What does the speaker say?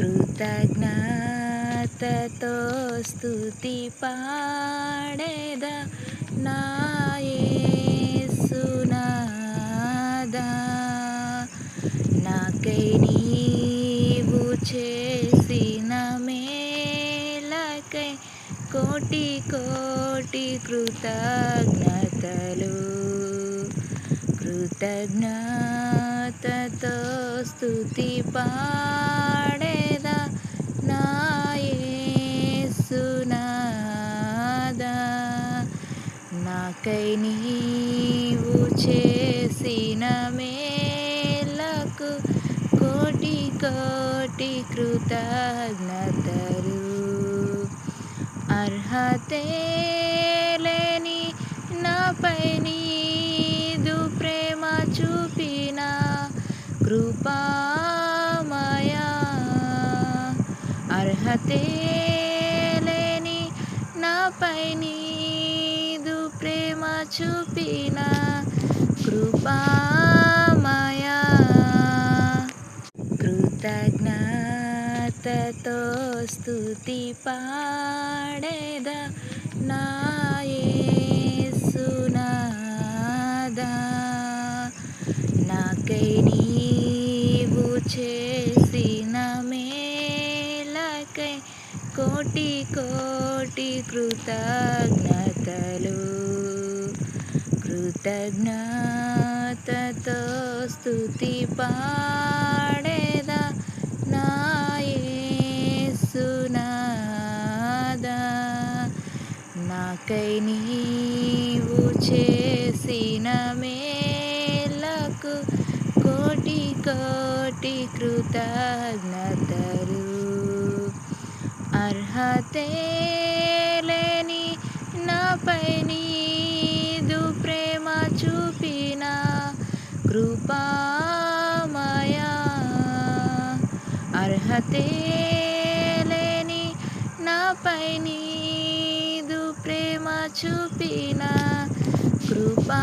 కృతజ్ఞతతో స్తుతి పాడేద నా యేసునాదా. నాకై నీవు చేసిన మేలకై కోటి కోటి కృతజ్ఞతలు. కృతజ్ఞతతో స్తుతి పాడేద నా యేసునాదా. నాకై నీవు చేసిన మేలకు కోటి కోటి కృతజ్ఞతలు. అర్హతే లేని నాపై నీదు ప్రేమ చూపిన కృపామయా. అర్హతే లేని నాపై నీదు ప్రేమ చూపిన కృపామయా. కృతజ్ఞతతో స్తుతి పాడేద నా యేసునాదా. నాకై నీవు చేసిన మేలకై కోటి కోటి కృతజ్ఞతలు. కృతజ్ఞతతో స్తుతి పాడేద నా యేసునాదా. నాకై నీవు చేసిన మేలకు కోటి కోటి కృతజ్ఞతలు. అర్హతే లేని నాపై నీదు ప్రేమ చూపిన కృపామయా. అర్హతే లేని నాపై నీదు ప్రేమ చూపిన కృపా